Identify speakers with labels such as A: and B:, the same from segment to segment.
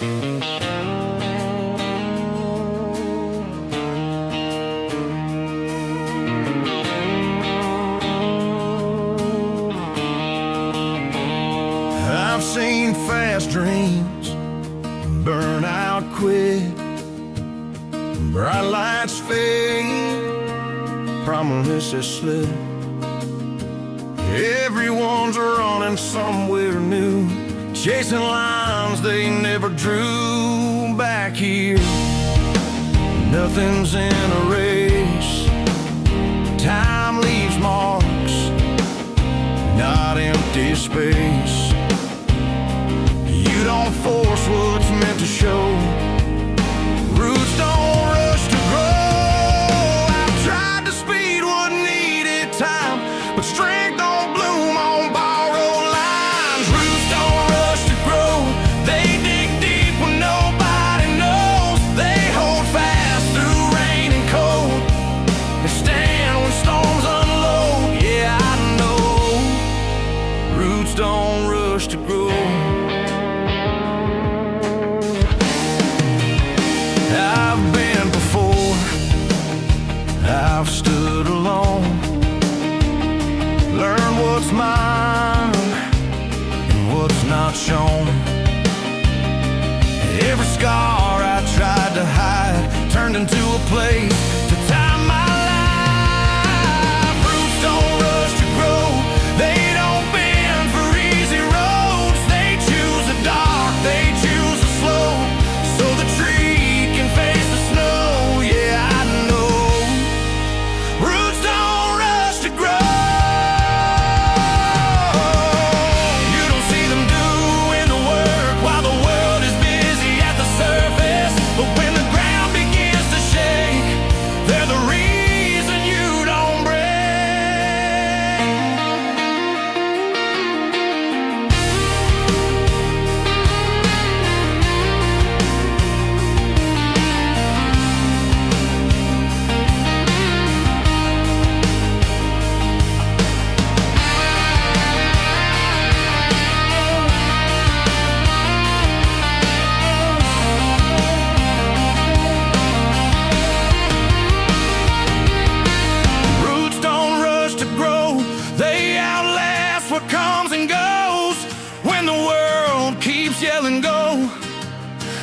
A: I've seen fast dreams burn out quick, bright lights fade, promises slip. Everyone's running somewhere new, chasing lines they never drew. Back here, nothing's in a race. Time leaves marks, not empty space. You don't force what's meant to show. Roots don't rush to grow. I've tried to speed what needed time, but strength don't bloom on borrowed lines. Roots don't rush to grow. They dig deep when nobody knows. They hold fast through rain and cold. They stand when storms unload. Yeah, I know. Roots don't rush to grow. I've stood alone, learned what's mine and what's not shown. Every scar I tried to hide turned into a place to tie my life. Roots don't rush to grow. They don't bend for easy roads. They choose the dark, they choose the slow, so the tree can face the snow. Yeah, I know. Roots don't rush to grow. You don't see them doing the work while the world is busy at the surface. But when the ground begins to shake, they're the reason you don't break. Roots don't rush to grow. They outlast what comes and goes. When the world keeps yelling go,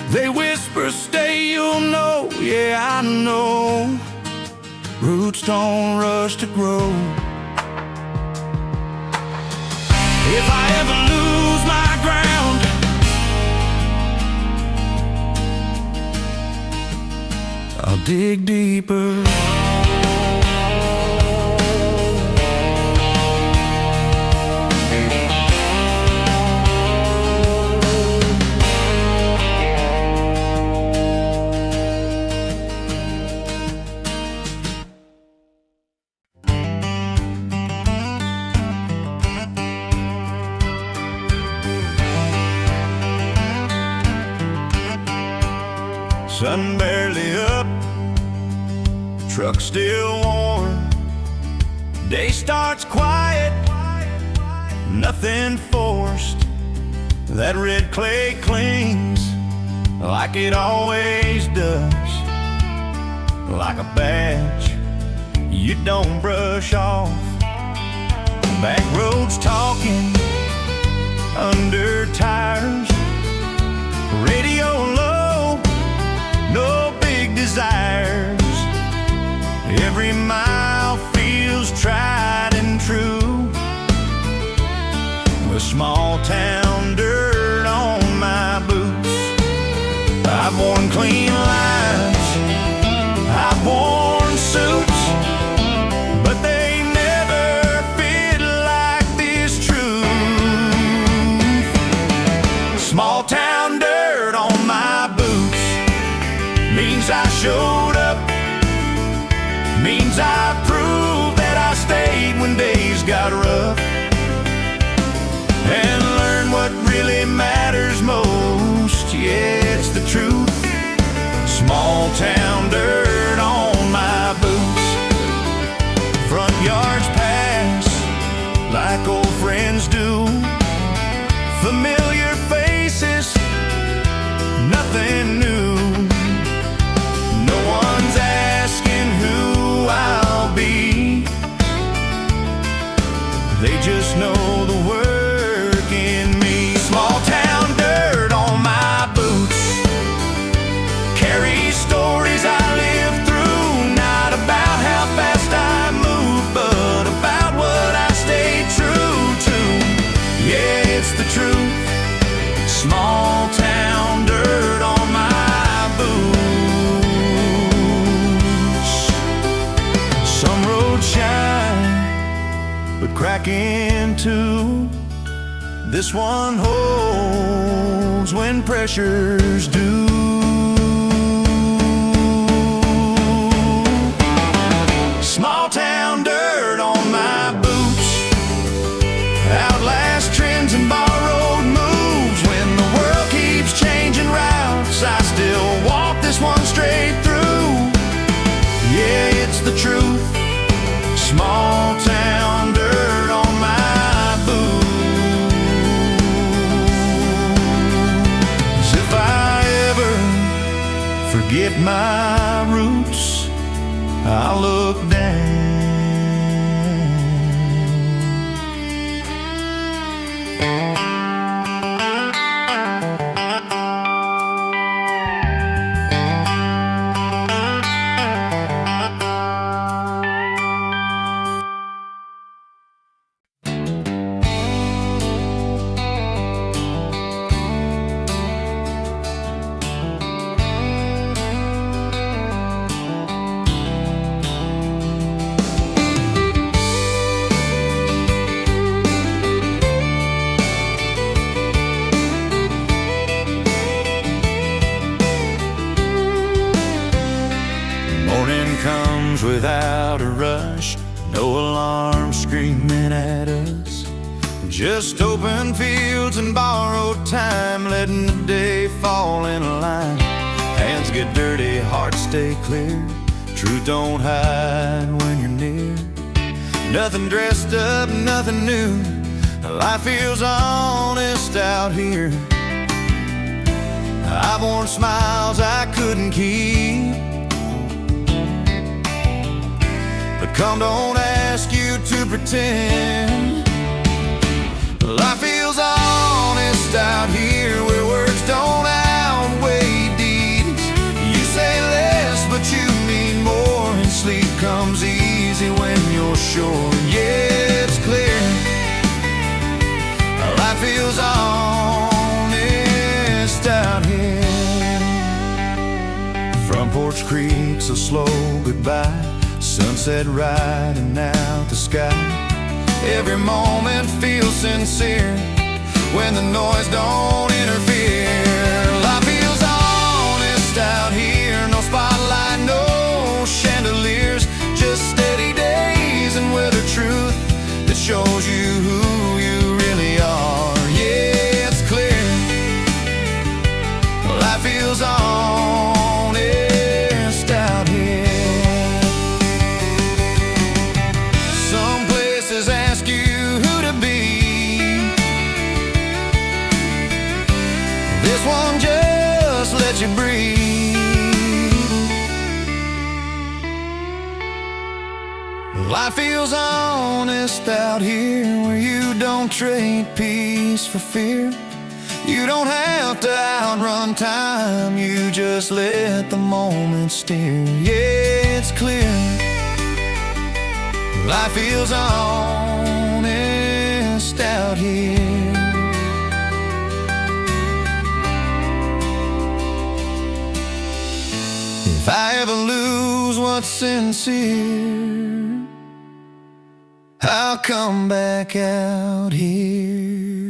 A: they whisper, stay, you'll know. Yeah, I know. Roots don't rush to grow. If I ever lose my ground, I'll dig deeper. Sun barely up, truck still warm. Day starts quiet, nothing forced. That red clay clings like it always does, like a badge you don't brush off. Back roads talking under tires, radio low, no big desires. Every mile feels tried and true, with small town dirt on my boots. I've worn clean lines, I've worn suits, but they never fit like this truth. Small town dirt on my boots means I showed up, means I proved that I stayed when days got rough, and learned what really matters most. Yeah, it's the truth. Small town dirt on my boots. Front yards pass like old friends do. Familiar faces, nothing new. No one's asking who I'll be. They just know the work in me. Small town dirt on my boots carries stories I lived through. Not about how fast I move, but about what I stayed true to. Yeah, it's the truth. Small town dirt on my boots. Some roads shine but crack into. This one holds when pressures do. Small town dirt on my boots outlast trends and borrowed moves. When the world keeps changing routes, I still walk this one straight through. Yeah, it's the truth. Small town dirt on my boots. If I ever forget my roots, I'll look down. Comes without a rush, no alarm screaming at us. Just open fields and borrowed time, letting the day fall in a line. Hands get dirty, hearts stay clear. Truth don't hide when you're near. Nothing dressed up, nothing new. Life feels honest out here. I've worn smiles I couldn't keep. But come, don't ask you to pretend. Life feels honest out here, where words don't outweigh deeds. You say less, but you mean more, and sleep comes easy when you're sure. Yeah, it's clear. Life feels honest out here. Front porch creaks a slow goodbye. Sunset riding out the sky. Every moment feels sincere when the noise don't interfere. Life feels honest out here. No spotlight, no chandeliers, just steady days and weather truth that shows you who you really are. Yeah, it's clear. Life feels honest out here. Ask you who to be. This one just lets you breathe. Life feels honest out here, where you don't trade peace for fear. You don't have to outrun time, you just let the moment steer. Yeah, it's clear. Life feels honest out here. If I ever lose what's sincere, I'll come back out here.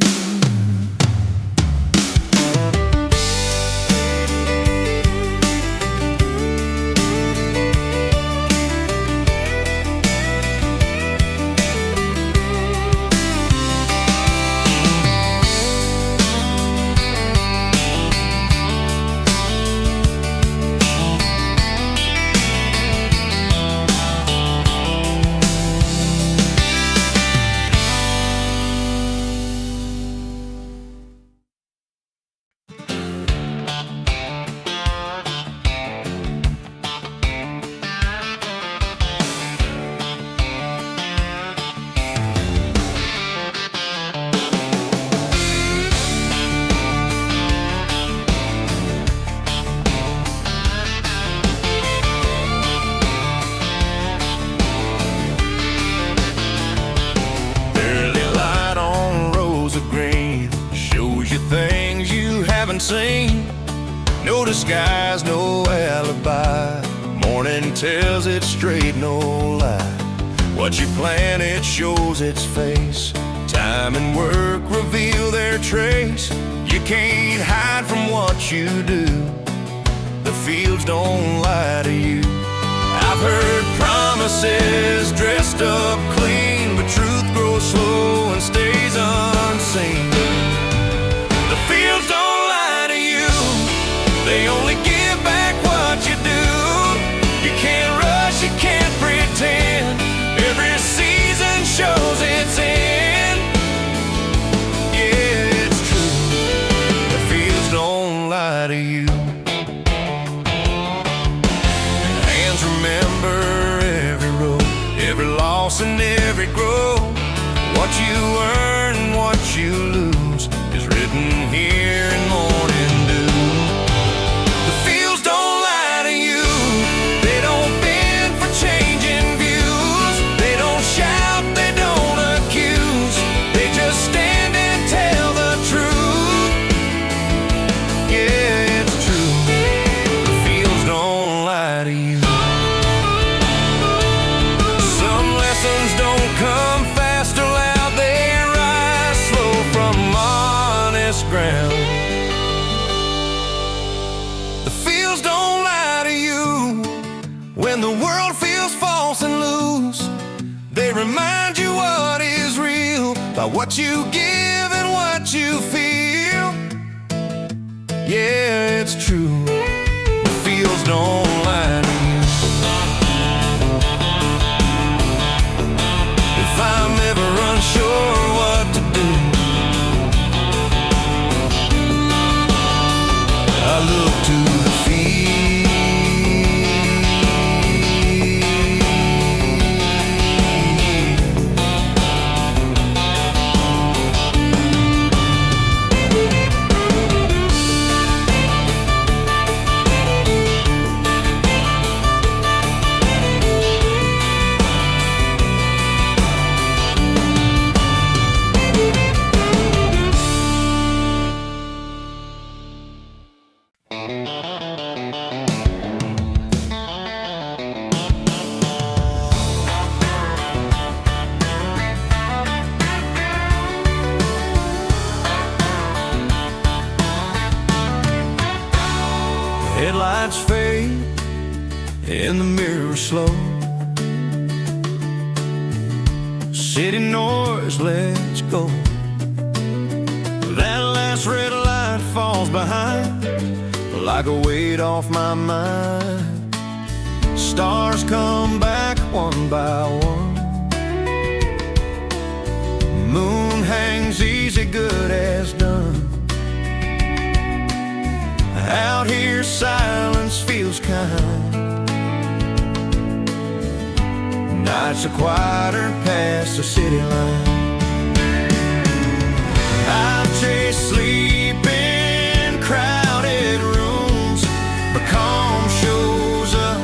A: unseen. No disguise, no alibi. Morning tells it straight, no lie. What you plant, it shows its face. Time and work reveal their trace. You can't hide from what you do. The fields don't lie to you. I've heard promises dressed up clean, but truth grows slow and stays unseen. The fields don't lie to you. They only give back what you do. You can't rush, you can't pretend. Every season shows its end. Yeah, it's true. The fields don't lie to you. Hands remember every road, every loss and every growth. What you earn and what you lose is written here in morning dew. The fields don't lie to you. They don't bend for changing views. They don't shout, they don't accuse. They just stand and tell the truth. Yeah, it's true. The fields don't lie to you. Some lessons don't come fast or loud. They rise slow from honest ground. The fields don't lie to you. When the world feels false and loose, they remind you what is real by what you give and what you feel. Yeah, it's true. The fields don't lie to you. If I'm ever unsure what to do, I look to the field. Headlights fade in the mirror slow. City noise lets go. That last red light falls behind like a weight off my mind. Stars come back one by one. Moon hangs easy, good as done. Out here silence feels kind. Nights are quieter past the city line. I've chased sleep in crowded rooms, but calm shows up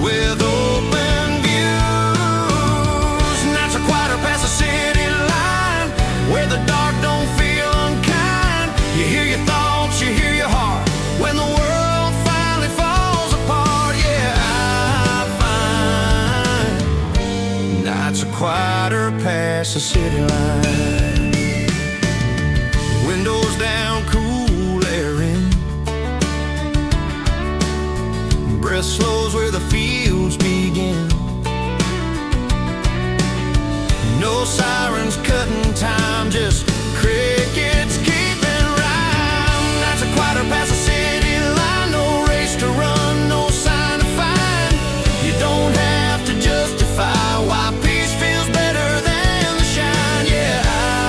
A: with open views. Nights are quieter past the city line, where the dark don't feel unkind. You hear your thoughts, you hear your heart. When the world finally falls apart, yeah, I find nights are quieter past the city line. Windows down, cool air in. Breath slows where the fields begin. No sirens cutting time, just crickets keeping rhyme. Nights are quieter past the city line. No race to run, no sign to find. You don't have to justify why peace feels better than the shine. Yeah, I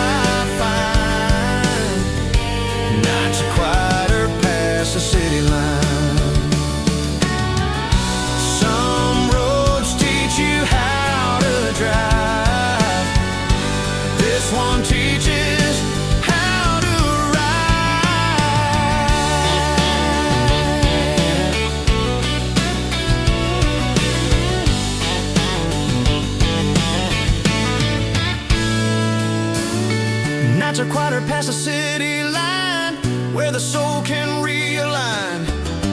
A: the soul can realign.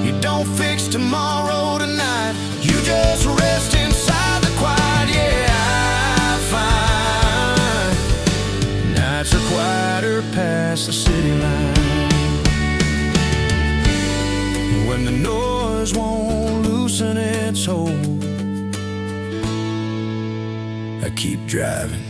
A: You don't fix tomorrow tonight. You just rest inside the quiet. Yeah, I find nights are quieter past the city line, when the noise won't loosen its hold. I keep driving.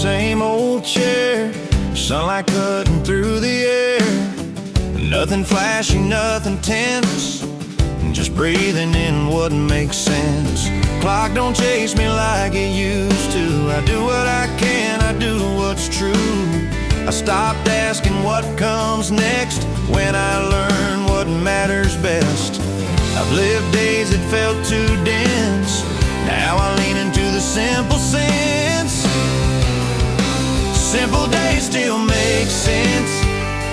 A: Same old chair, sunlight cutting through the air. Nothing flashy, nothing tense, just breathing in what makes sense. Clock don't chase me like it used to. I do what I can, I do what's true. I stopped asking what comes next when I learn what matters best. I've lived days that felt too dense, now I lean into the simple sense. Simple days still make sense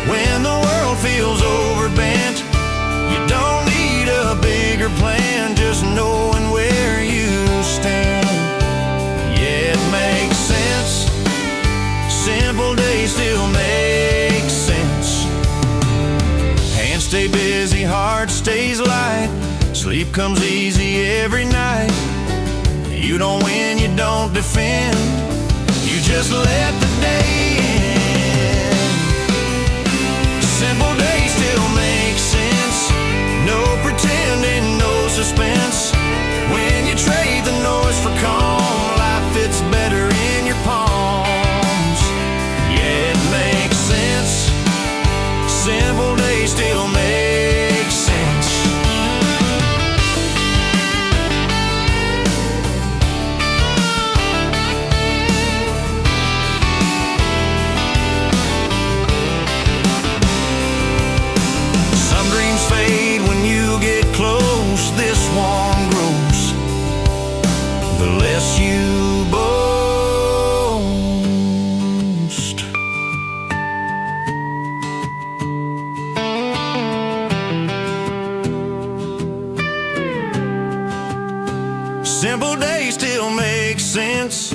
A: when the world feels overbent. You don't need a bigger plan, just knowing where you stand. Yeah, it makes sense. Simple days still make sense. Hands stay busy, heart stays light. Sleep comes easy every night. You don't win, you don't defend, you just let the day end. Simple days still make sense. No pretending, no suspense. When you trade the noise for calm, life fits better in your palms. Yeah, it makes sense. Simple days still make sense. Fade when you get close. This one grows the less you boast. Simple days still make sense,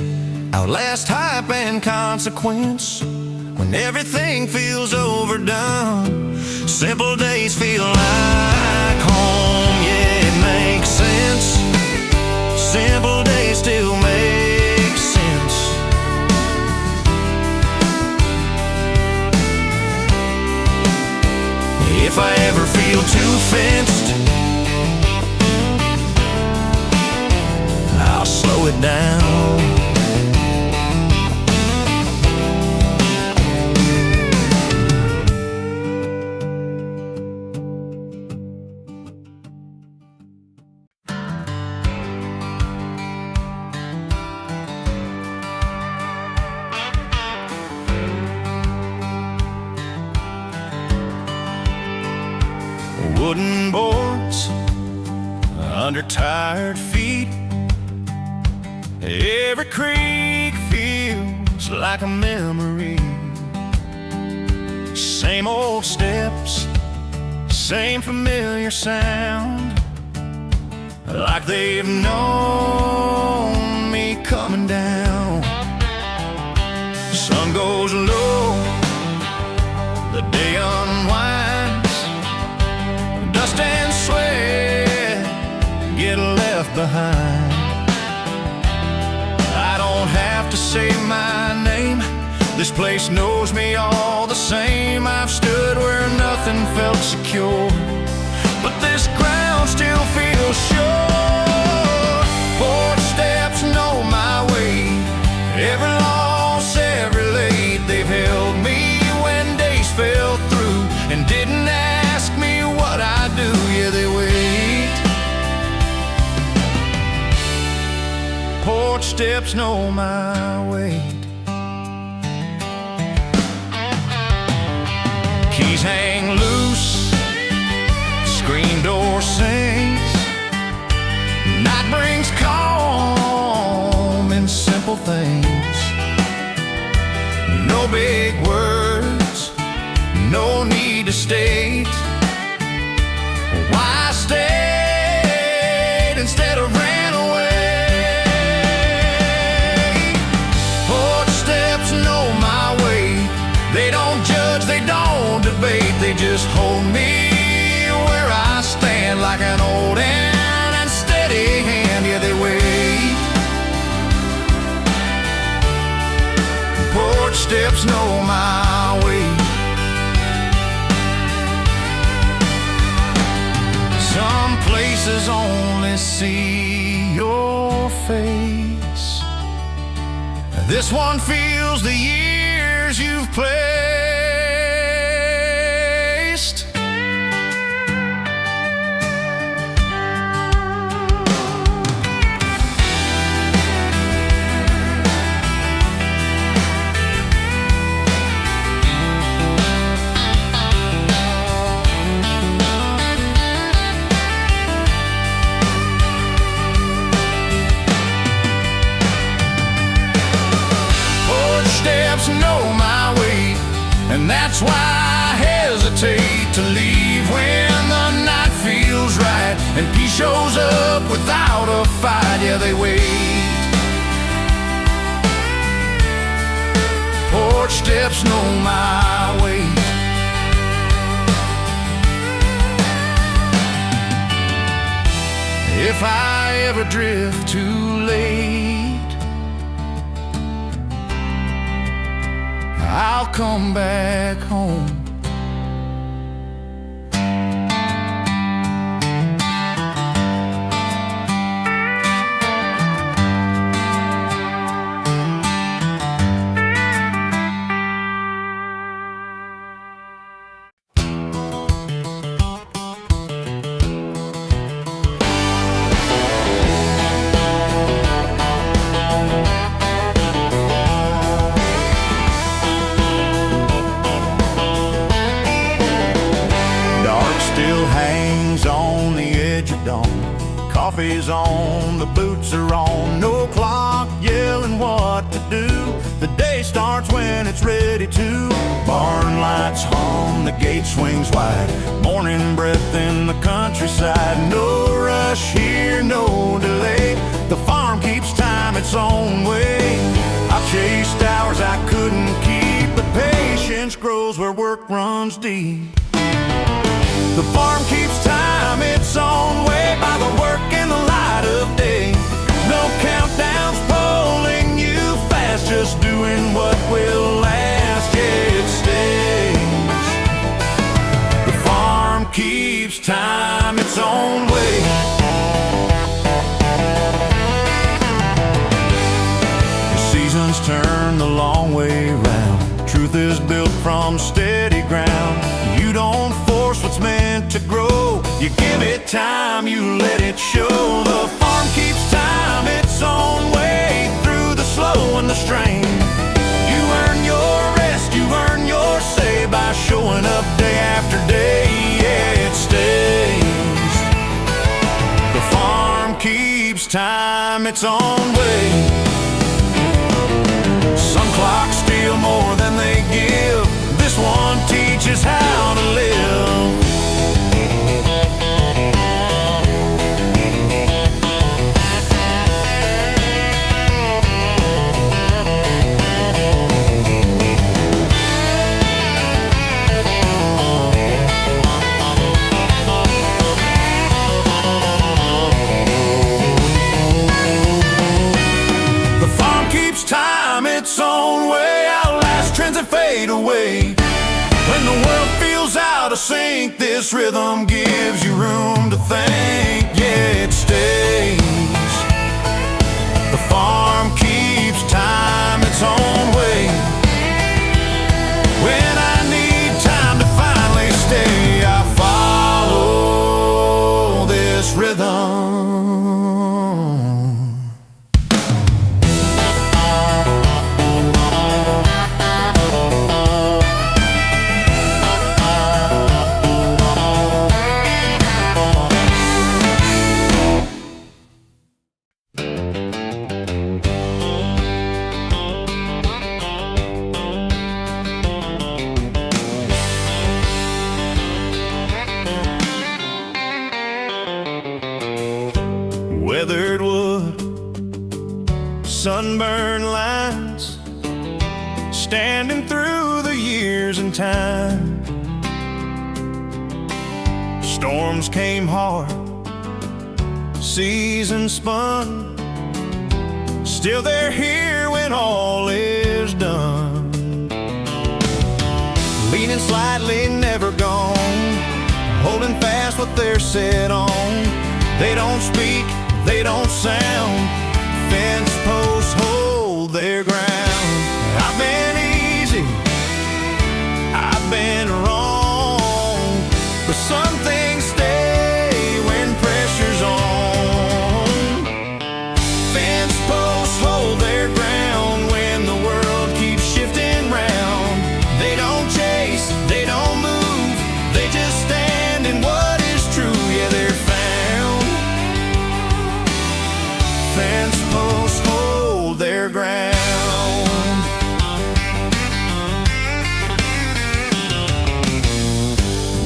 A: outlast hype and consequence. When everything feels overdone, simple days feel like home. Yeah, it makes sense. Simple days still make sense. If I ever feel too fenced, I'll slow it down. Wooden boards under tired feet. Every creak feels like a memory. Same old steps, same familiar sound, like they've known me coming down. Sun goes low, the day unwinds. Dust and sweat get left behind. I don't have to say my name, this place knows me all the same. I've stood where nothing felt secure, but this ground steps know my way. Keys hang loose, screen door sings. Night brings calm in simple things. No big words, no need to state why I stayed instead of ran away. Porch steps know my way. They don't judge, they don't debate. They just hold me where I stand like an old and steady hand. Yeah, they wait. Porch steps know my way. Some places only see your face. This one feels the years you've placed. Steps know my way, and that's why I hesitate to leave when the night feels right and peace shows up without a fight. Yeah, they wait. Porch steps know my way. If I ever drift too late, I'll come back home. On the edge of dawn, coffee's on, the boots are on, no clock yelling what to do. The day starts when it's ready to. Barn lights hum, the gate swings wide, morning breath in the countryside. No rush here, no delay, the farm keeps time its own way. I've chased hours I couldn't keep, but patience grows where work runs deep. The farm keeps time its own way by the work and the light of day. No countdowns pulling you fast, just doing what will last. Yeah, it stays. The farm keeps time its own way. The seasons turn the long way round. Truth is built from steady ground. You don't force what's meant to grow. You give it time, you let it show. The farm keeps time its own way through the slow and the strain. You earn your rest, you earn your say by showing up day after day. Yeah, it stays. The farm keeps time its own way. Some clocks steal more than they give. This one teaches how to live. The farm keeps time its own way, outlast trends that fade away. When the world feels out of sync, this rhythm gives you room to think. Yeah, it stays. The farm keeps time its own way. When I need time to finally stay, I follow this rhythm. sunburned lines, standing through the years and time. Storms came hard, seasons spun, still they're here when all is done. Leaning slightly, never gone, holding fast what they're set on. They don't speak, they don't sound, fence posts hold their ground. I've been easy, I've been wrong, but some things stay when pressure's on. Fence posts hold their ground when the world keeps shifting round. They don't chase, they don't move, they just stand in what is true. Yeah, they're found. Fence posts hold their ground.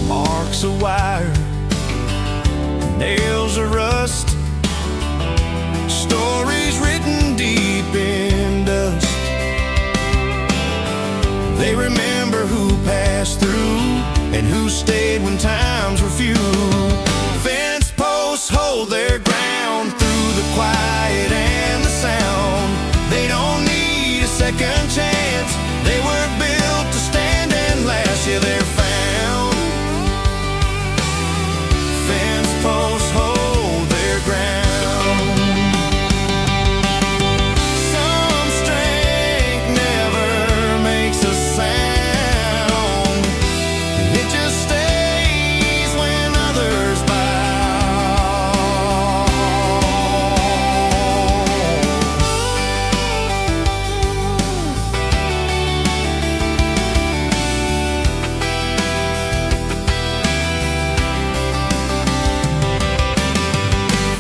A: Marks of wire, nails of rust, stories written deep in dust. They remember who passed through and who stayed when times were few. Fence posts hold their ground through the quiet and the sound. They don't need a second chance, they were built to stand and last. Yeah, they're found. Fence posts hold their ground. Some strength never makes a sound, it just stays when others bow.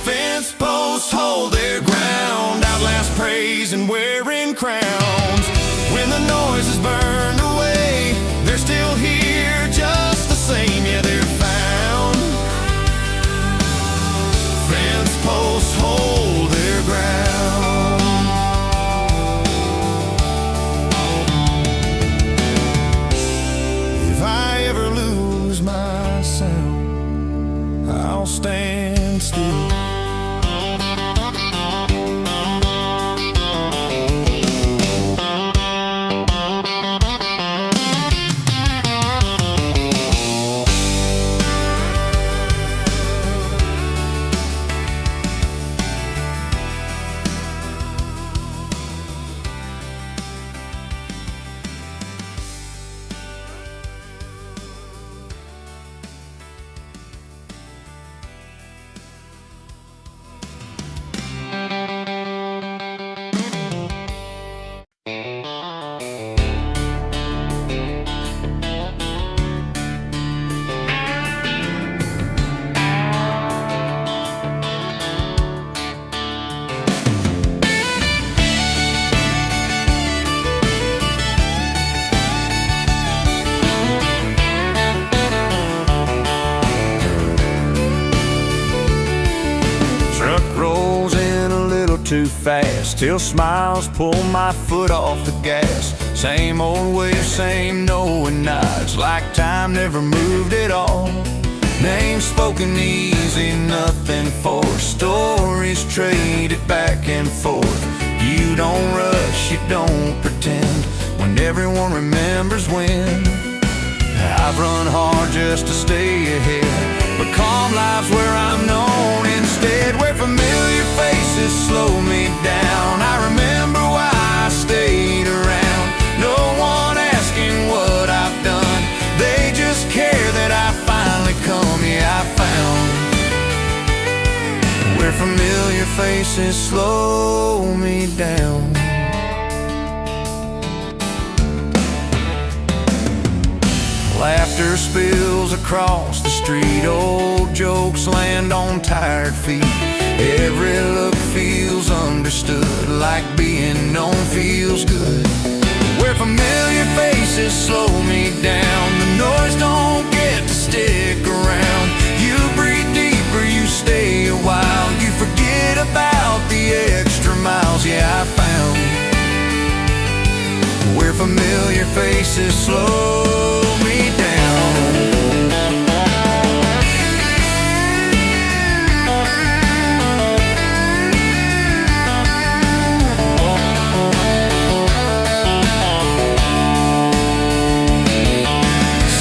A: Fence posts hold their ground, outlast praise and wearing crowns. When the noise is burned away, they're still here just the same. Yeah, they're found. Fence posts hold their ground. If I ever lose my sound, I'll stand still. Too fast till smiles pull my foot off the gas. Same old way, same knowing nights, like time never moved at all. Names spoken easy, nothing forced, stories traded back and forth. You don't rush, you don't pretend, when everyone remembers when. I've run hard just to stay ahead, but calm lives where I'm known instead, where familiar faces slow me down. I remember why I stayed around. No one asking what I've done, they just care that I finally come. Yeah, I found where familiar faces slow me down. Laughter spills across the street, old jokes land on tired feet. Every look feels understood, like being known feels good. Where familiar faces slow me down, the noise don't get to stick around. You breathe deeper, you stay a while, you forget about the extra miles. Yeah, I found faces slow me down.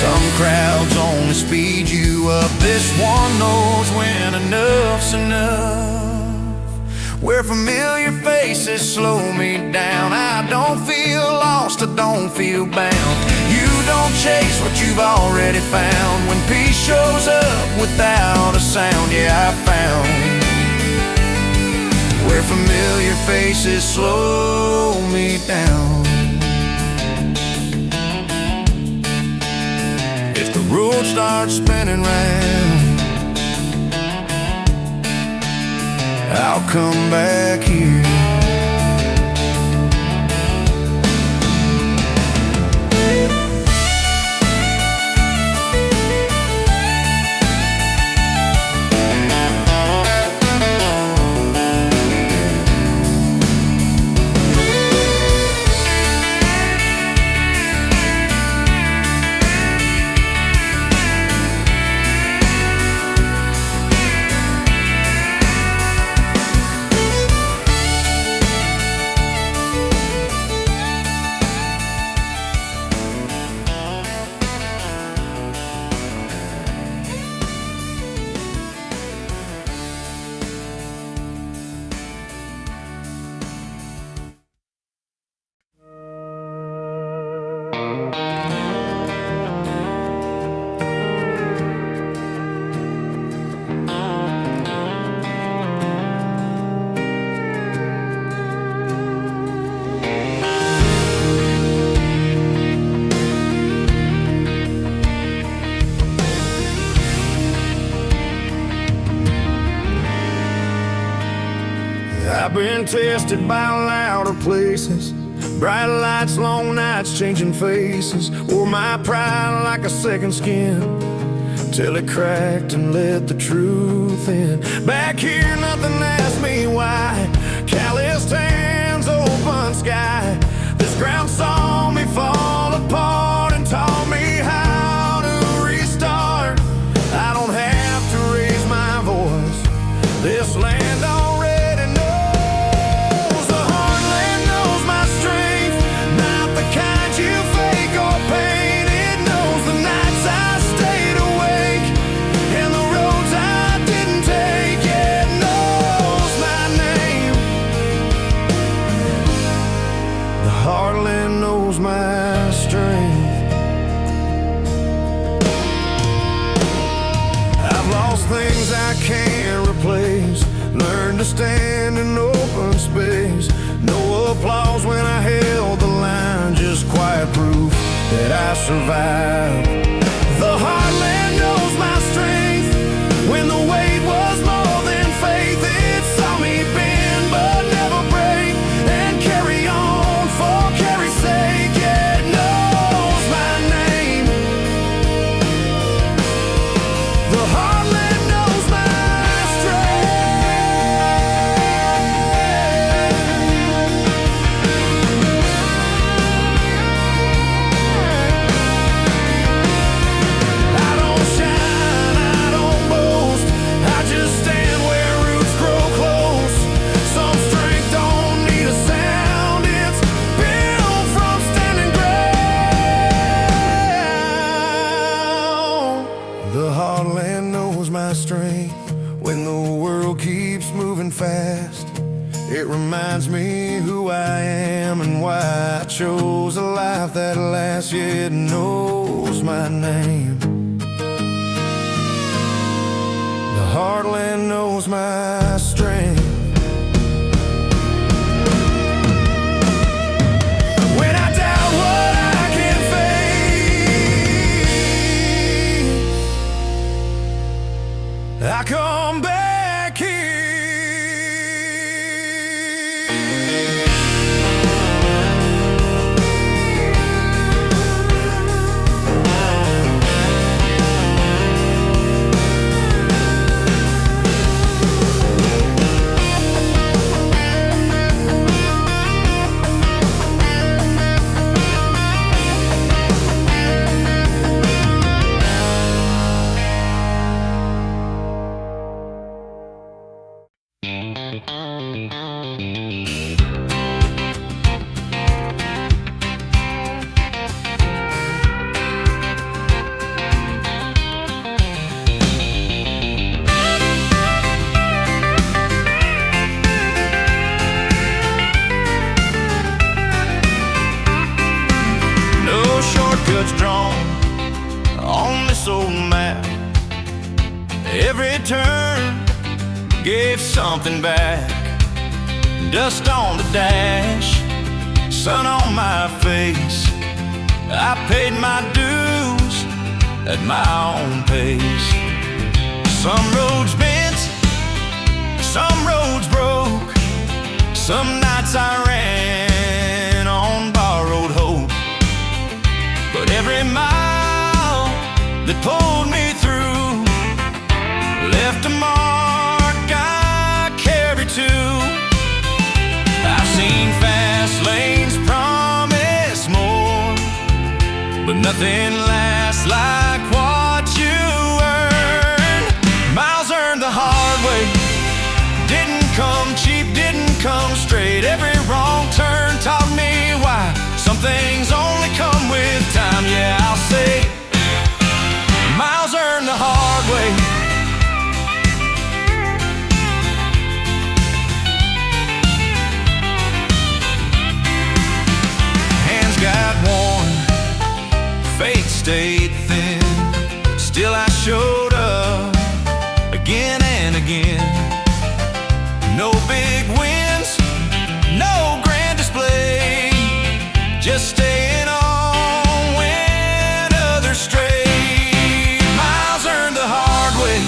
A: Some crowds only speed you up. This one knows when enough's enough. Where familiar faces slow me down, I don't feel lost, I don't feel bound. You don't chase what you've already found. When peace shows up without a sound, yeah, I found where familiar faces slow me down. If the road starts spinning round, I'll come back here. I've been tested by louder places, bright lights, long nights, changing faces. Wore my pride like a second skin till it cracked and let the truth in. Back here nothing asked me why. Calloused hands, open sky. This ground saw me fall apart and taught me how to restart. I don't have to raise my voice. This land already knows. The heartland knows my strength, not the kind you fake or paint. It knows the nights I stayed awake and the roads I didn't take. It knows my name. The heartland knows my strength. I've lost things I can't replace, learned to stand in open space. No applause when I held the line, just quiet proof that I survived. The heartland knows my strength. When the weight was more than faith, it saw me bend but never break and carry on for carry's sake. It knows my name. The heartland knows my strength. I don't shine, I don't boast, I just stand where roots grow close. Some strength don't need a sound, it's built from standing ground. The heartland knows my strength. When the world keeps moving fast, it reminds me who I am and why I chose a life that lasts. Yeah, it knows my name. The heartland knows my strength. When I doubt what I can face, I come back here. Shortcuts drawn on this old map. Every turn gave something back. Dust on the dash, sun on my face. I paid my dues at my own pace. Some roads bent, some roads broke. Some nights I ran on borrowed hope. But every mile that pulled me through left a mark I carry too. I've seen fast lanes promise more, but nothing lasts like what you earn. Miles earned the hard way, didn't come cheap, didn't come straight. Every wrong turn taught me why some things only come with time. Yeah, I'll say miles earned the hard way. Hands got worn, faith stayed thin. Still I showed up again and again. No big wins, no grand display, just staying on when others stray. Miles earned the hard way,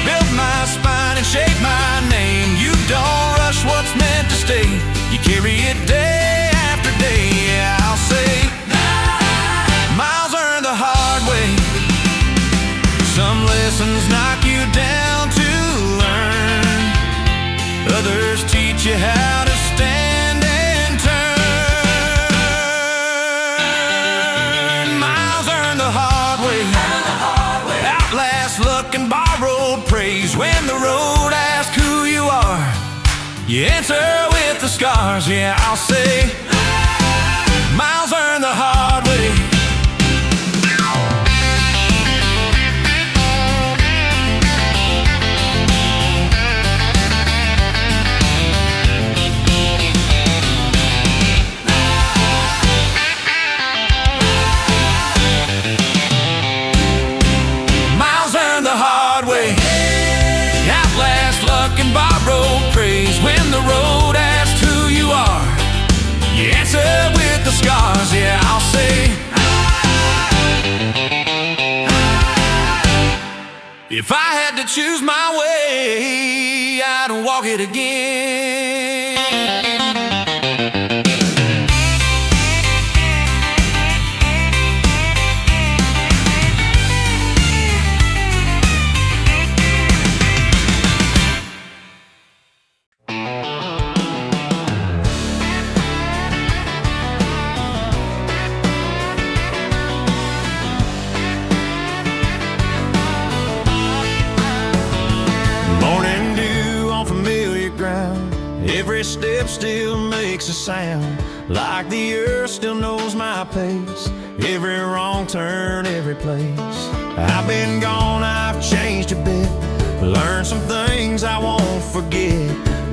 A: built my spine and shaped my name. You don't rush what's meant to stay, you carry it day after day. Yeah, I'll say miles earned the hard way. Some lessons knock you down to learn, others teach you how to stand and turn. Miles earned the hard way, outlast luck and borrowed praise. When the road asks who you are, you answer with the scars. Yeah, I'll say miles earned the hard way. Outlast luck and borrowed praise. When the road asks who you are, you answer with the scars. Yeah, I'll say if I had to choose my way, I'd walk it again. Every step still makes a sound, like the earth still knows my pace. Every wrong turn, every place. I've been gone, I've changed a bit, learned some things I won't forget.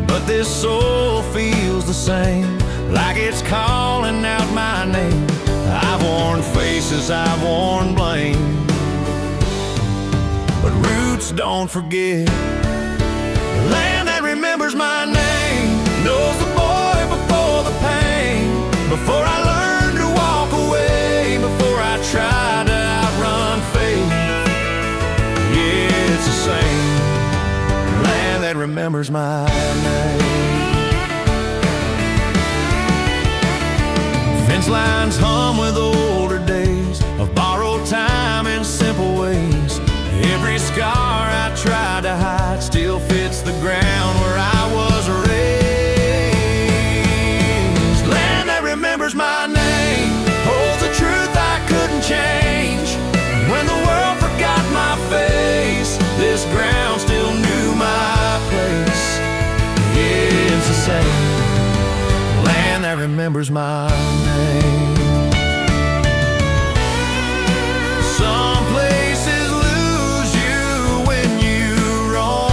A: But this soul feels the same, like it's calling out my name. I've worn faces, I've worn blame, but roots don't forget. Land that remembers my name knows the boy before the pain. Before I learned to walk away, before I tried to outrun fate. Yeah, it's the same land that remembers my name. Fence lines hum with older days of borrowed time and simple ways. Every scar I tried to hide still fits the ground where I was raised. Land that remembers my name holds a truth I couldn't change. When the world forgot my face, this ground still knew my place. remembers my name. Some places lose you when you roam.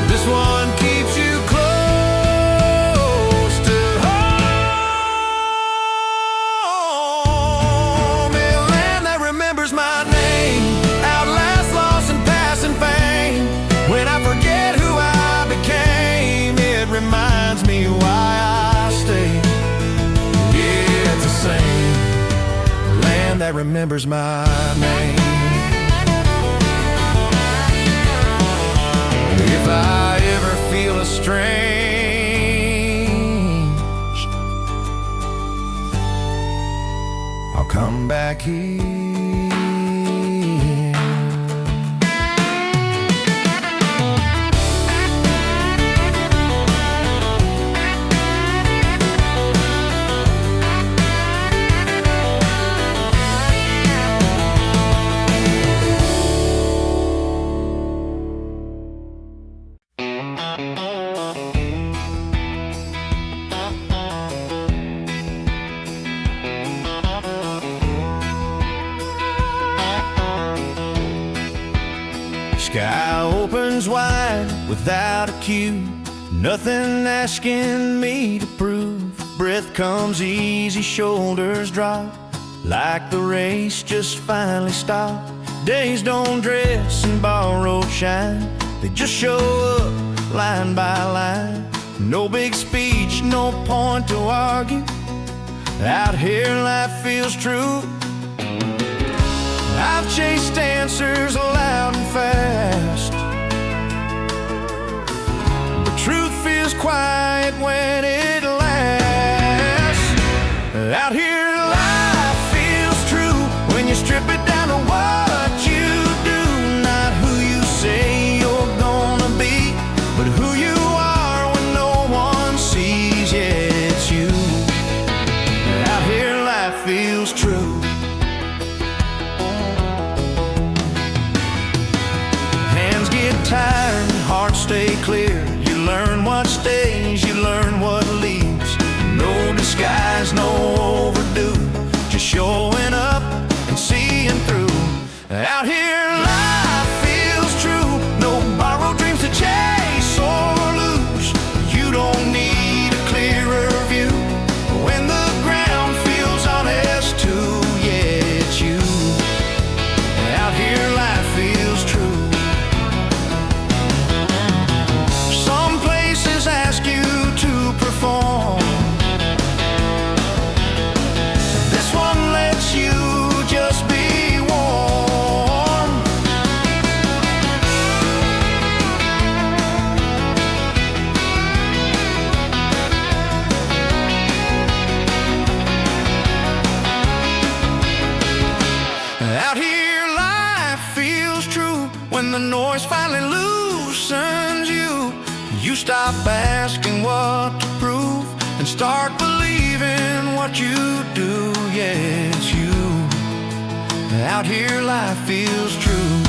A: This one keeps you close to home. A land that remembers my name, outlast loss and passing fame. When I forget who I became, it reminds me why I stay. Yeah, it's the same land that remembers my name. If I ever feel estranged, I'll come back here. Sky opens wide without a cue, nothing asking me to prove. Breath comes easy, shoulders drop, like the race just finally stopped. Days don't dress in borrowed shine, they just show up line by line. No big speech, no point to argue. Out here life feels true. I've chased answers loud and fast, but truth feels quiet when it lasts. Out here life feels true when you strip it down to what you do. Not who you say you're gonna be, but who you are when no one sees. Yeah, it's you. Out here life feels true. Tired, hearts stay clear. You learn what stays, you learn what leaves. No disguise, no overdue, just showing up and seeing through. Out here life feels true. No borrowed dreams to chase or lose. You don't need a clearer view when the ground feels honest too. Yeah, it's you. Out here life feels true. Ask you to perform. This one lets you just be warm. Out here life feels true when the noise finally loosens you. You stop asking what to prove and start believing what you do. Yeah, it's you. Out here life feels true.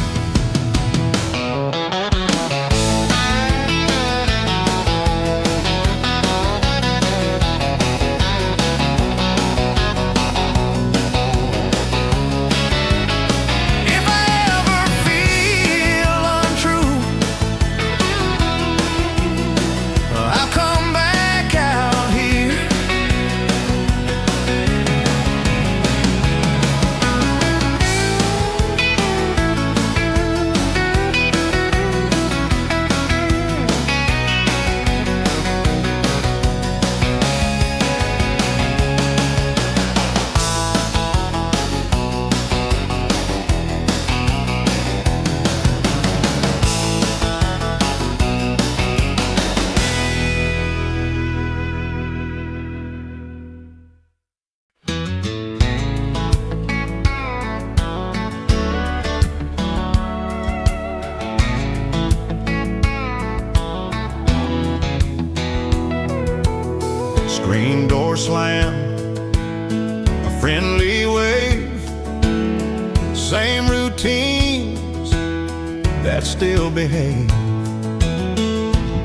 A: that still behave.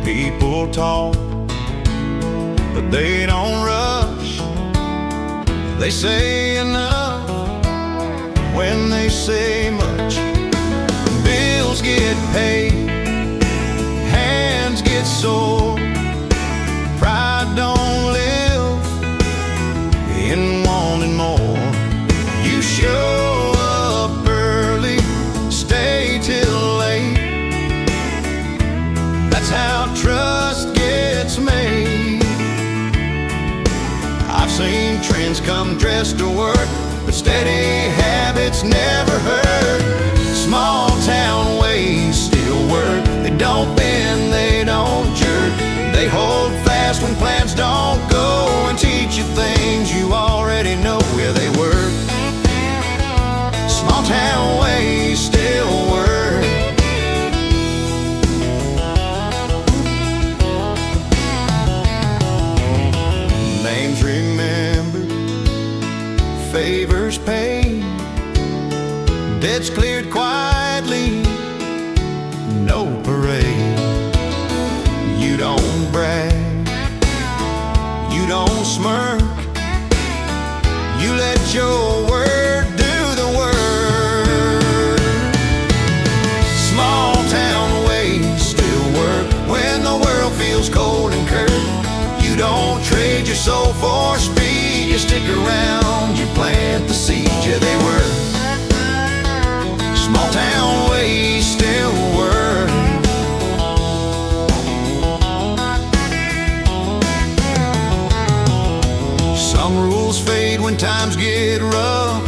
A: People talk, but they don't rush. They say enough when they say much. Bills get paid, hands get sore. Pride don't live in wanting more. You show up early, stay till late. That's how trust gets made. I've seen trends come dressed to work, but steady habits never hurt. Small town ways still work. They don't bend, they don't jerk. They hold fast when plans don't go, and teach you things you already know. Yeah, they work. Small town ways still work. Names remembered, favors paid, debts cleared quietly, no parade. You don't brag, you don't smirk, you let your word do the work. Small town ways still work when the world feels cold and curt. You don't trade your soul for speed, you stick around, you plant the seed. Yeah, they work. Small town ways still work. Some rules fade when times get rough.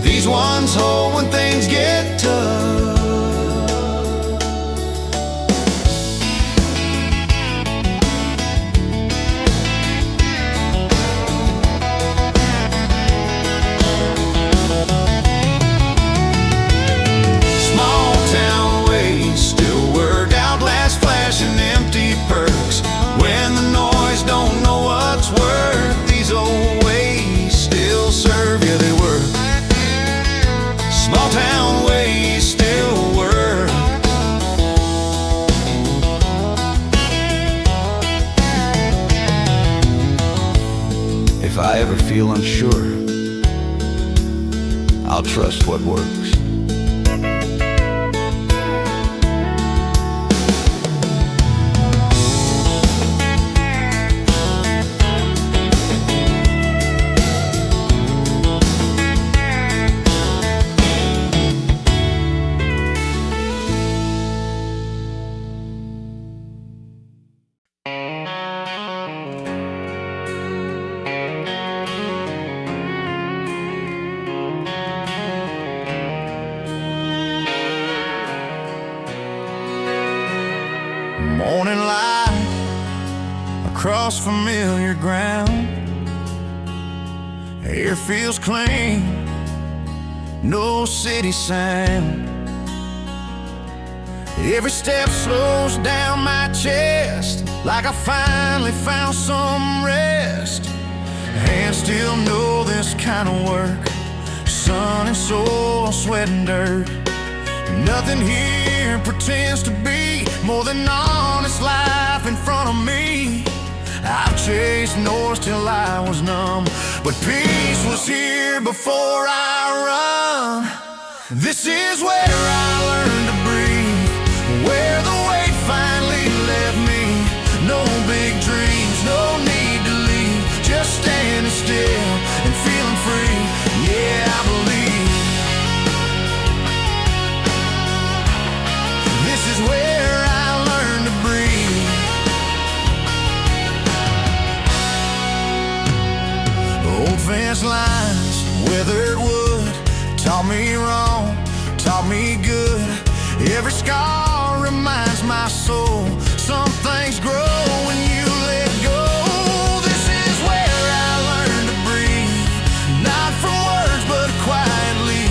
A: These ones hold when things get tough. And empty perks when the noise don't know what's worth. These old ways still serve. Yeah, they work. Small town ways still work. If I ever feel unsure, I'll trust what works. Morning light across familiar ground. Air feels clean, no city sound. Every step slows down my chest, like I finally found some rest. Hands still know this kind of work. Sun and soil, sweat and dirt. Nothing here pretends to be more than honest life in front of me. I've chased north till I was numb, but peace was here before I run. This is where I learned to breathe, where the weight finally left me. No big dreams, no need to leave, just standing still and feeling free. Yeah, I believe this is where I learned to breathe. Old fence lines, weathered wood, taught me wrong, taught me good. Every scar reminds my soul, some things grow when you let go. This is where I learned to breathe, not from words but quietly.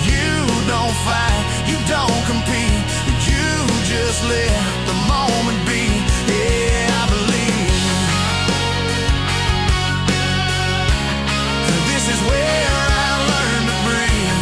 A: You don't fight, you don't compete, you just let the moment be. Yeah, I believe this is where I learned to breathe.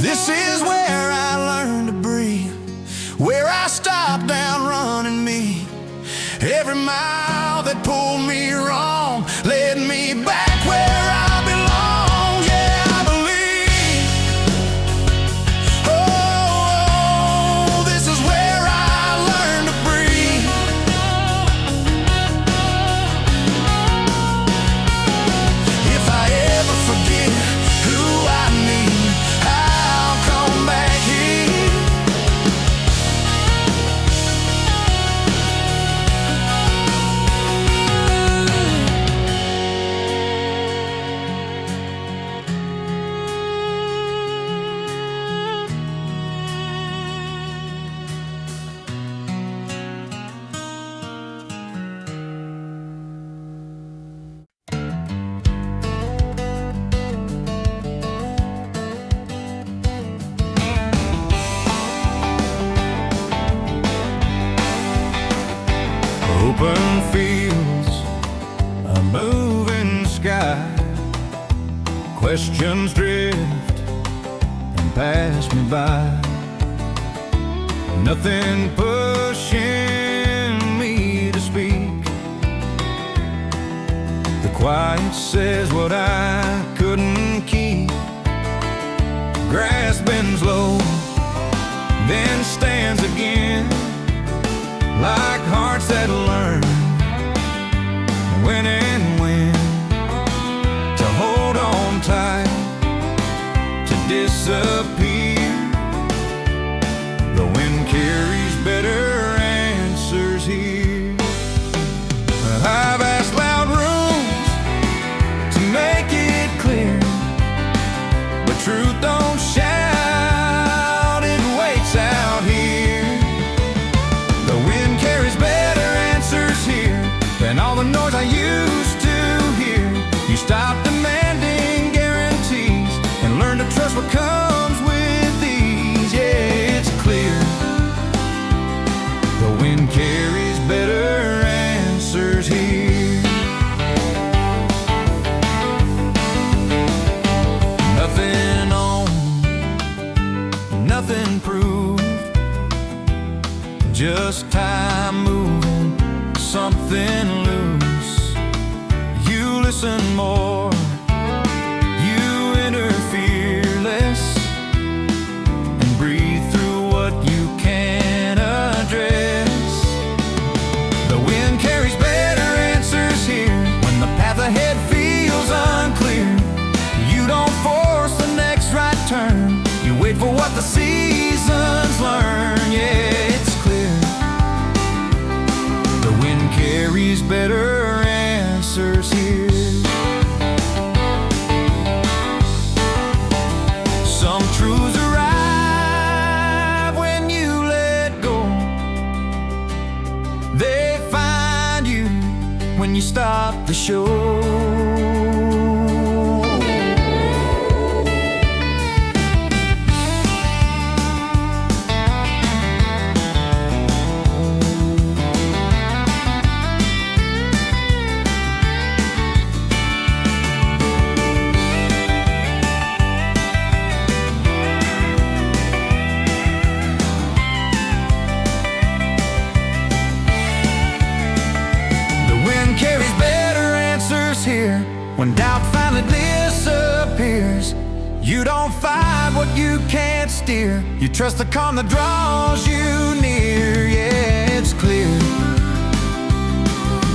A: This is where I learned to breathe, where I stopped down running me. Every mile that pulled me wrong led me back where I belong. Yeah, I believe. Oh, this is where I learned to breathe. If I ever forget who I need, I'll come back here. Open fields, a moving sky. Questions drift and pass me by. Nothing pushing me to speak. The quiet says what I couldn't keep. Grass bends low, then stands again. Like hearts that learn when and when to hold on tight, to disappear. The wind carries better answers here. I've asked loud rooms to make it clear, but truth don't shout, it waits out here. And all the noise I used to hear, you stop demanding guarantees and learn to trust what comes with these. Yeah, it's clear the wind carries better answers here. Nothing on, nothing proved, just time moving something loose. You listen more, you interfere less, and breathe through what you can't address. The wind carries better answers here. When the path ahead feels unclear, you don't force the next right turn, you wait for what the seasons learn. Yeah, it's clear the wind carries better answers here. Some truths arrive when you let go. They find you when you stop the show. When doubt finally disappears, you don't fight what you can't steer. You trust the calm that draws you near. Yeah, it's clear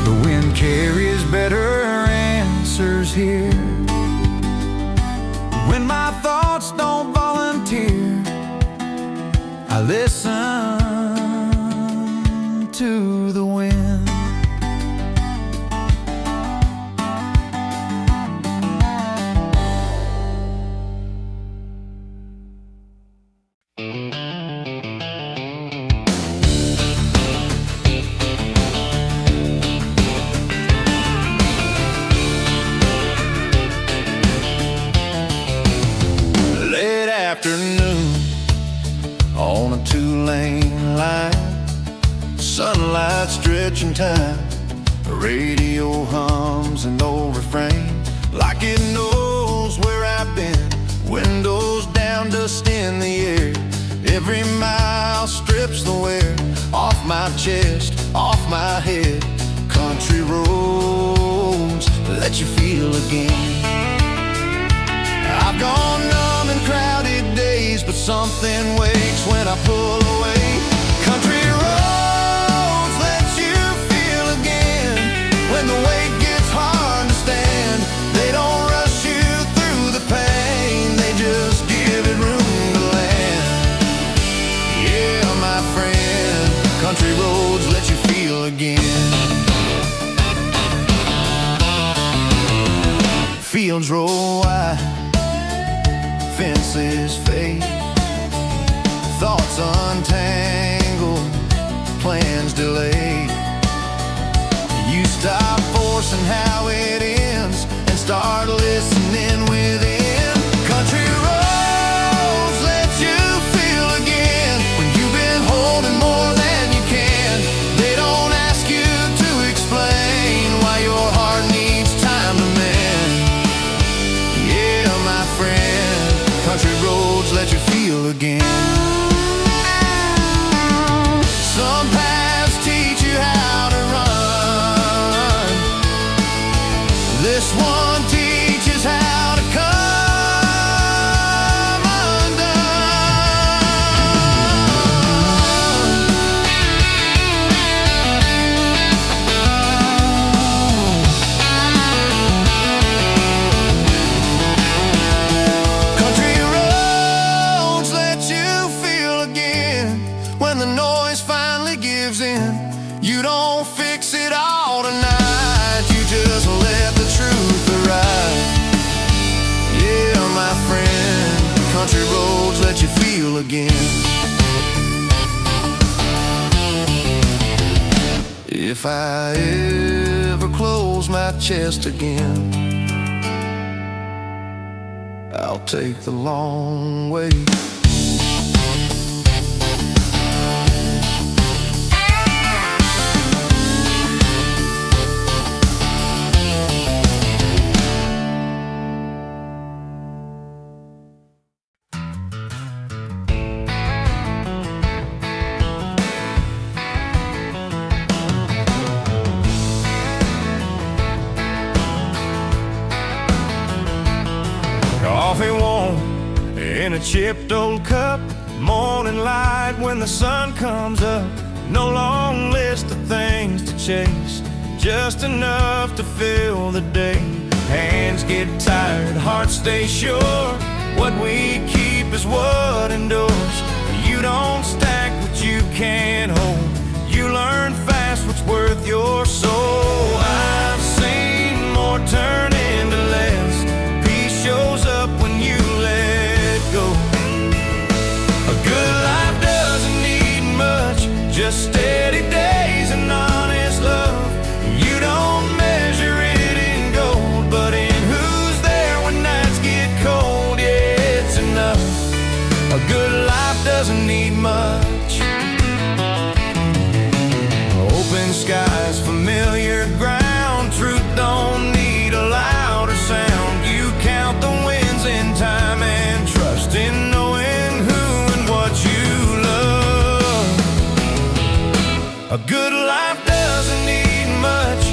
A: the wind carries better answers here. When my thoughts don't volunteer, I listen to the wind. Afternoon on a two-lane line, sunlight stretching time, the radio hums an old refrain like it knows where I've been. Windows down, dust in the air. Every mile strips the wear off my chest, off my head. Country roads let you feel again. I've gone numb in crowded days, but something wakes when I pull away. Country roads let you feel again. When the weight gets hard to stand, they don't rush you through the pain, they just give it room to land. Yeah, my friend, country roads let you feel again. Fields roll wide, fences fade, thoughts untangled, plans delayed. You stop forcing how it ends and start listening within. Country roads let you feel again. When you've been holding more than you can, they don't ask you to explain why your heart needs time to mend. Yeah, my friend, country roads let you feel again. Some paths teach you how to run. This one teaches how to come undone. Country roads let you feel again. When the noise finally gives in, you don't fix it all tonight, you just let the truth arrive. Yeah, my friend, country roads let you feel again. If I ever close my chest again, I'll take the long way. Coffee warm in a chipped old cup, morning light when the sun comes up. No long list of things to chase, just enough to fill the day. Hands get tired, hearts stay sure. What we keep is what endures. You don't stack what you can't hold. You learn fast what's worth your soul. I've seen more turn into less. Peace shows up when you let go. A good life doesn't need much, just steady days and honest love. You don't measure it in gold, but in who's there when nights get cold. Yeah, it's enough. A good life doesn't need much. Open skies, familiar ground. Truth don't need a louder sound. You count the wins in time and trust in knowing who and what you love. A good life doesn't need much.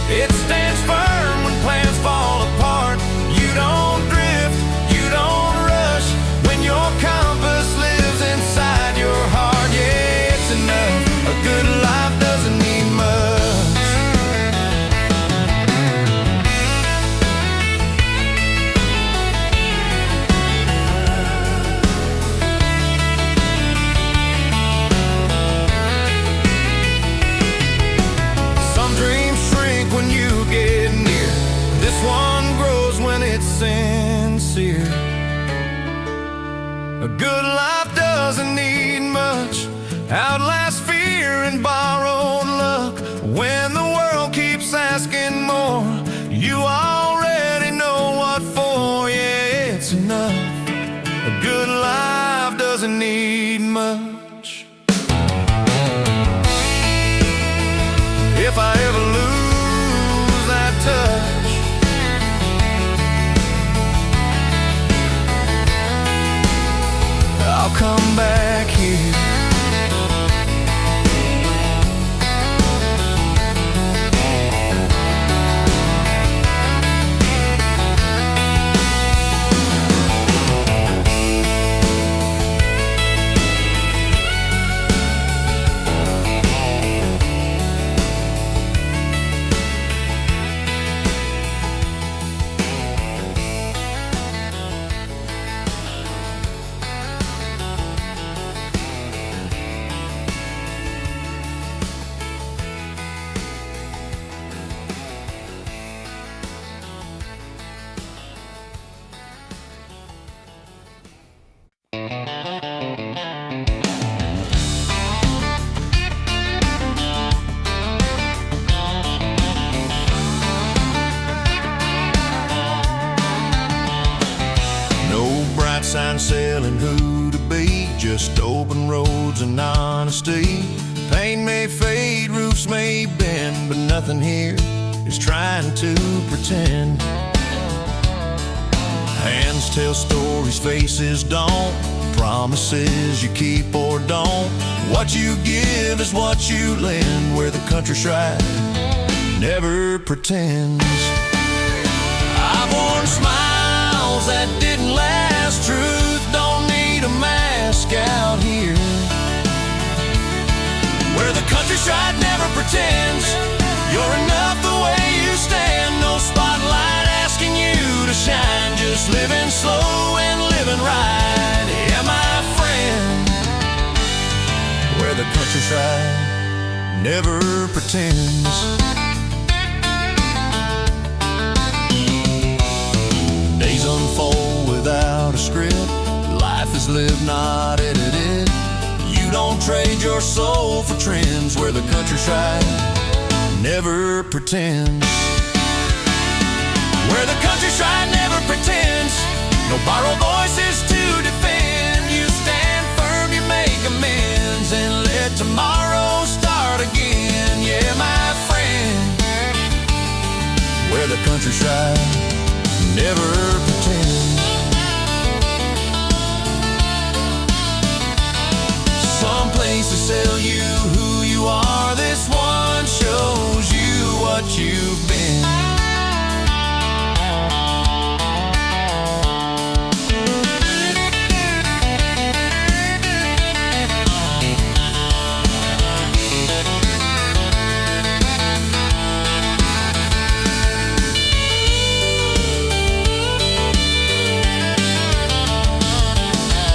A: It stands firm when plans fall apart. You don't drift, you don't rush. When your compass lives inside your heart, yeah, it's enough. A good life doesn't need much. Some dreams shrink when you get near. This one grows when it's sincere. A good life doesn't need much. Outlast fear and borrowed luck. When the world keeps asking more, you already know what for. Yeah, it's enough. A good life doesn't need much. If I ever lose that touch, sign selling who to be, just open roads and honesty. Paint may fade, roofs may bend, but nothing here is trying to pretend. Hands tell stories, faces don't. Promises you keep or don't. What you give is what you lend, where the country stride never pretends. I've worn smiles that didn't last. Truth don't need a mask out here, where the countryside never pretends. You're enough the way you stand. No spotlight asking you to shine. Just living slow and living right. Yeah, my friend, where the countryside never pretends. Days unfold without a script. Life is lived, not edited. You don't trade your soul for trends, where the countryside never pretends. Where the countryside never pretends. No borrowed voices to defend. You stand firm, you make amends, and let tomorrow start again. Yeah, my friend, where the countryside never pretends. Some places tell you who you are. This one shows you what you've been.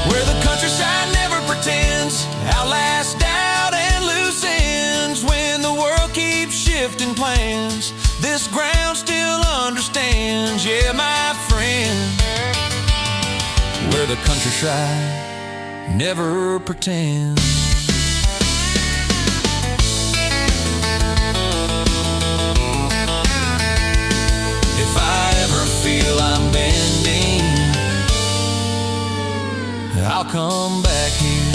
A: Where the countryside never pretends. Outlast doubt and loose ends. When the world keeps shifting plans, this ground still understands. Yeah, my friend, where the countryside never pretends. If I ever feel I'm bending, I'll come back here.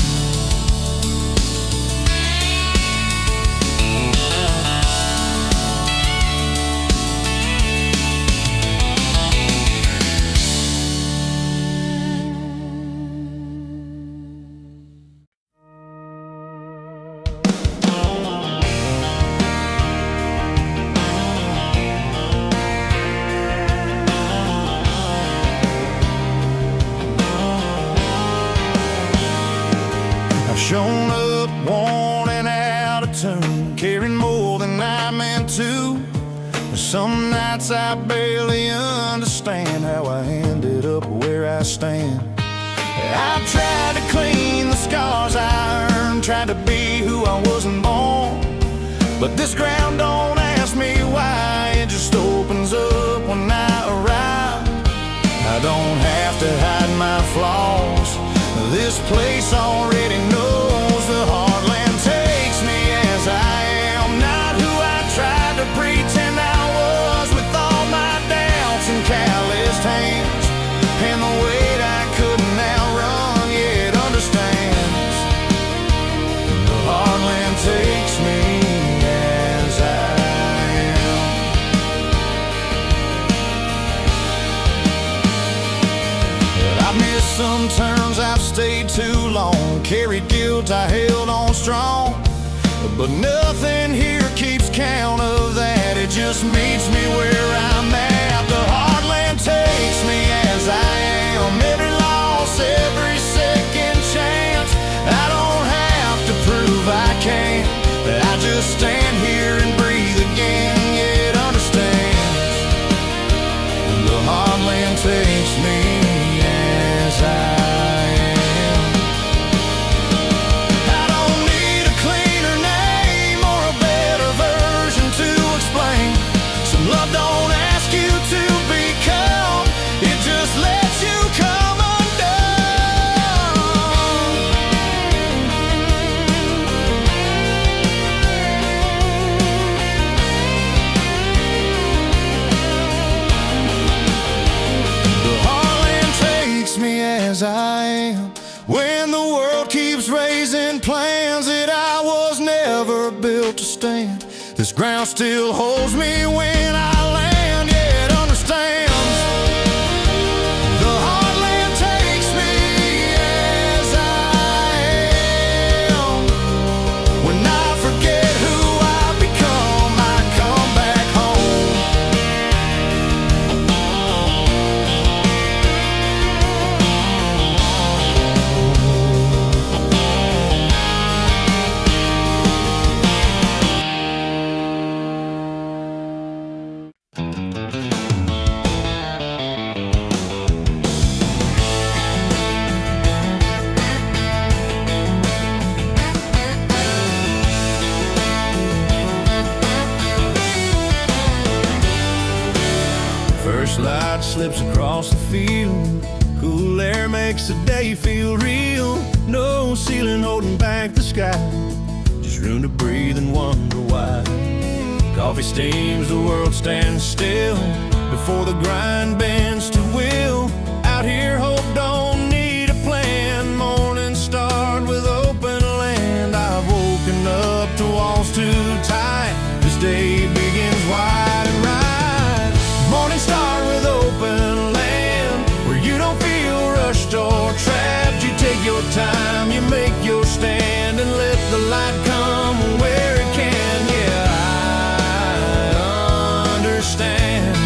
A: Shown up worn and out of tune, carrying more than I meant to. Some nights I barely understand how I ended up where I stand. I've tried to clean the scars I earned, tried to be who I wasn't born. But this ground don't ask me why, it just opens up when I arrive. I don't have to hide my flaws. This place already knows the heartland takes me as I am, not who I tried to pretend I was, with all my doubts and calloused hands, and the weight I couldn't outrun yet understands. The heartland takes me as I am. But I've missed some turns, I've stayed too long, carried guilt, I held on strong. But nothing here keeps count of that, it just meets me where I'm at. The heartland takes me as I am, every loss, every second chance. I don't have to prove I can, I just stand here and breathe again. Yeah, it understands. The heartland takes me as I am. I don't need a cleaner name or a better version to explain. Some love don't ask you to become as I am. When the world keeps raising plans that I was never built to stand, this ground still holds me when I land. Yeah, it understands. The heartland takes me as I am. When I forget who I've become, I come back home. First light slips across the field. Cool air makes the day feel real. No ceiling holding back the sky, just room to breathe and wonder why. Coffee steams, the world stands still before the grind bends to will. Out here hope don't need a plan. Morning start with open land. I've woken up to walls too tight. This day begins wide and right. Morning start with open land, where you don't feel rushed or trapped. You take your time, you make your stand, and let the light come where it can. Yeah, I understand.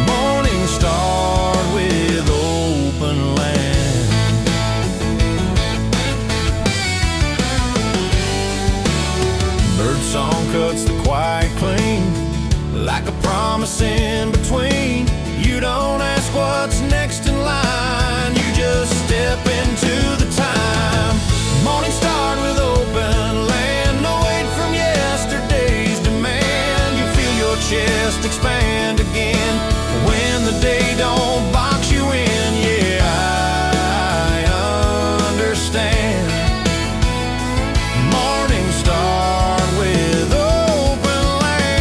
A: Morning start with open land. Birdsong cuts the quiet clean, like a promise in between. You don't ask what's next in line, you just step into the time. Morning start with open land, no wait from yesterday's demand. You feel your chest expand again when the day don't box you in. Yeah, I understand. Morning start with open land.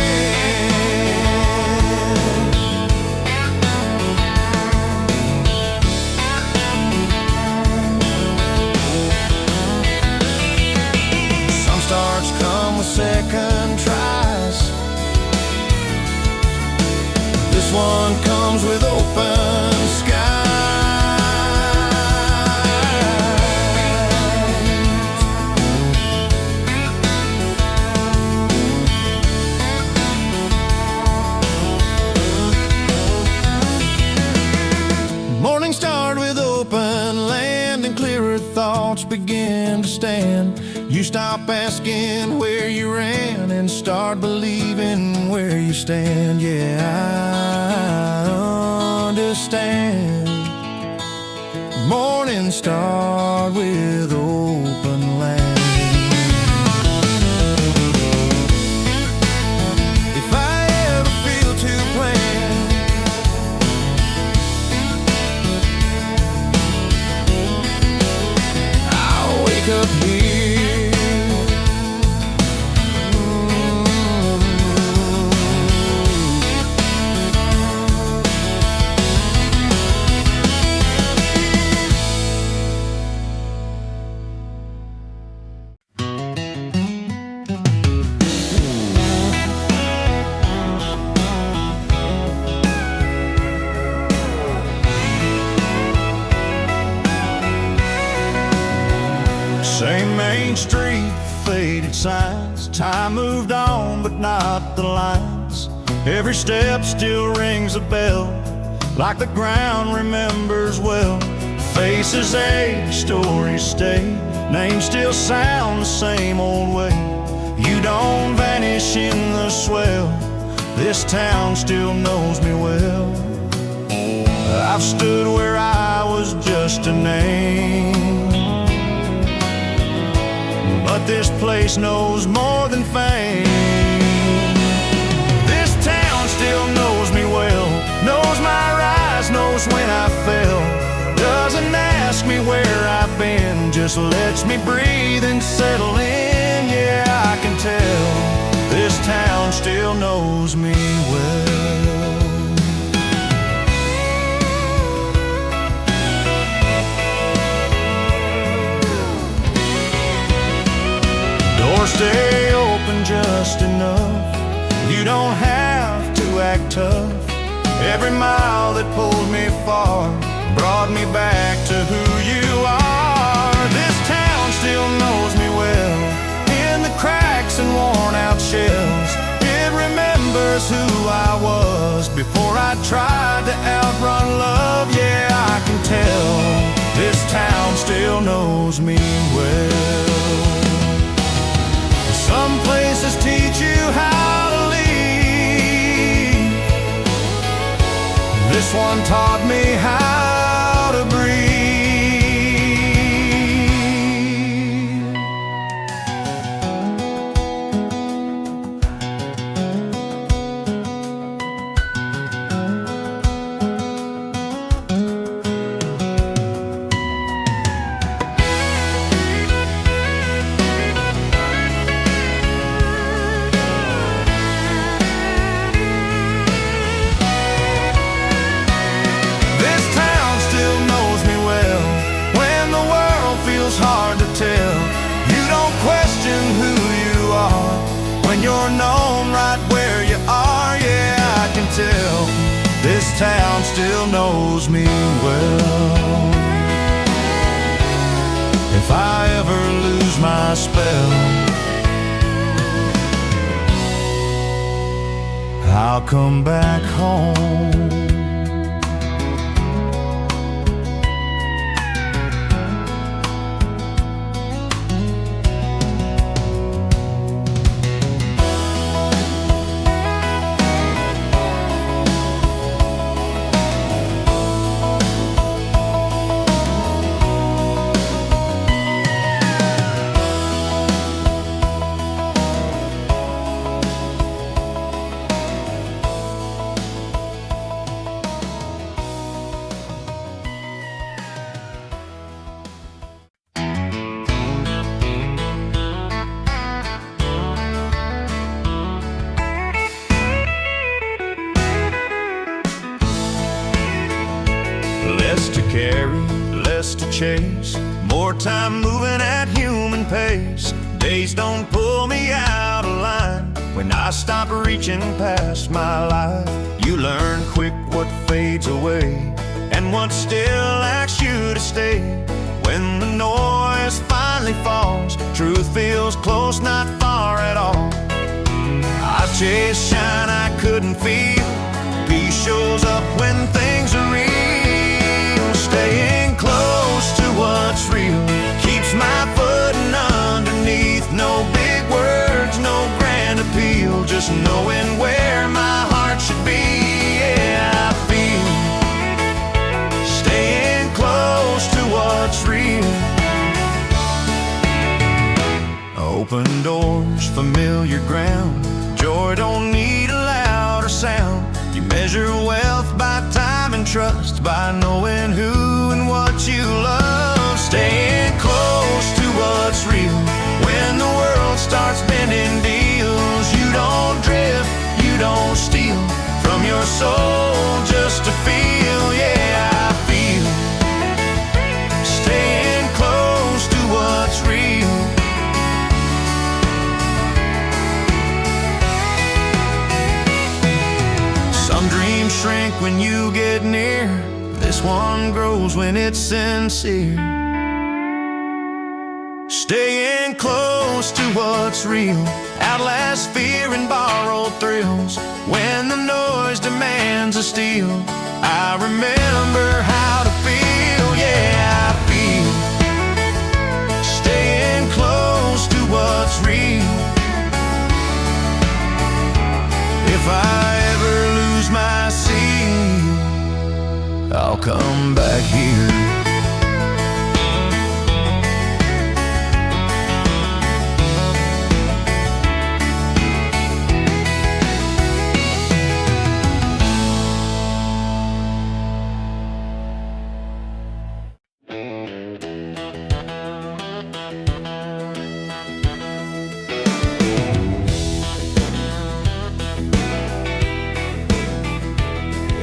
A: Some starts come with second tries. This one comes with open skies. Morning start with open land, and clearer thoughts begin to stand. You stop asking where you ran and start believing where you stand. Yeah, I understand. Morning start with open land. If I ever feel to plan, I'll wake up here. Same main street, faded signs. Time moved on, but not the lines. Every step still rings a bell, like the ground remembers well. Faces age, stories stay, names still sound the same old way. You don't vanish in the swell, this town still knows me well. I've stood where I was just a name, but this place knows more than fame. This town still knows me well, knows my rise, knows when I fell. Doesn't ask me where I've been, just lets me breathe and settle in. Yeah, I can tell this town still knows me well. was who I was before I tried to outrun love. Yeah, I can tell this town still knows me well. Some places teach you how to lead. This one taught me how to breathe. You're known right where you are. Yeah, I can tell this town still knows me well. If I ever lose my spell, I'll come back home. Less to carry, less to chase, more time moving at human pace. Days don't pull me out of line when I stop reaching past my life. You learn quick what fades away and what still asks you to stay. When the noise finally falls, truth feels close, not far at all. I've chased shine I couldn't feel. Peace shows up when things are real. Staying close to what's real keeps my footing underneath. No big words, no grand appeal, just knowing where my heart should be. Yeah, I feel staying close to what's real. Open doors, familiar ground. Joy don't need a louder sound. You measure wealth by time and trust, by knowing who and what you love. Staying close to what's real when the world starts bending deals. You don't drift, you don't steal from your soul just to feel. Yeah, I feel staying close to what's real. Some dreams shrink when you get near. This one grows when it's sincere. Staying close to what's real outlasts fear and borrowed thrills. When the noise demands a steal, I remember how to feel. Yeah, I feel staying close to what's real. If I ever lose my seal, I'll come back here.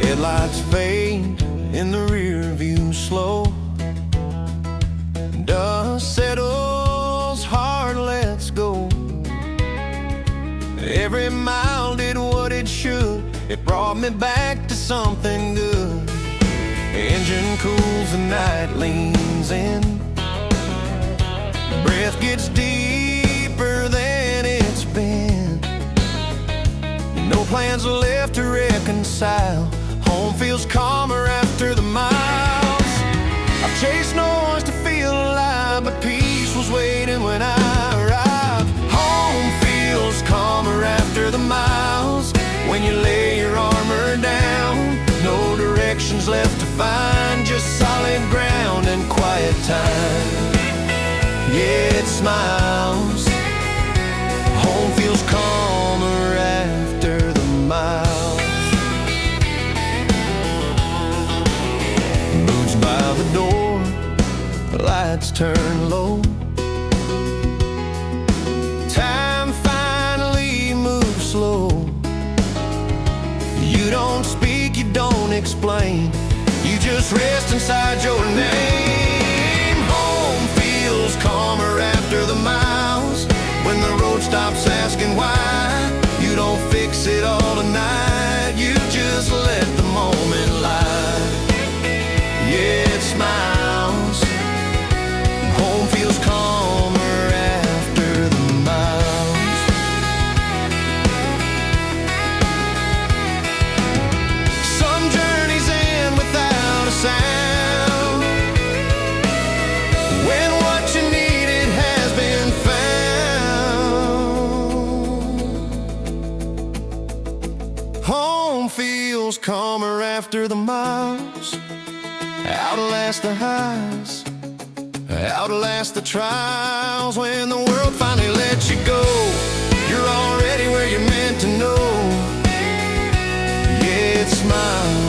A: Headlights fade in the rear view slow. Dust settles, heart lets go. Every mile did what it should. It brought me back to something good. Engine cools, the night leans in. Breath gets deeper than it's been. No plans minds left to reconcile. Home feels calmer after the miles. I've chased noise to feel alive, but peace was waiting when I arrived. Home feels calmer after the miles. When you lay your armor down, no directions left to find, just solid ground and quiet time. Yeah, it smiles. Home feels calmer after the miles. Boots by the door, lights turn low. Time finally moves slow. You don't speak, you don't explain, you just rest inside your name. Home feels calmer after the miles. When the road stops asking why, you don't fix it all tonight, you just let the moment lie. Yeah, it smiles. Home feels calmer after the miles. Some journeys end without a sound, when what you needed has been found. Home feels calmer after the miles. Outlast the highs, outlast the trials. When the world finally lets you go, you're already where you're meant to know. Yeah, it smiles.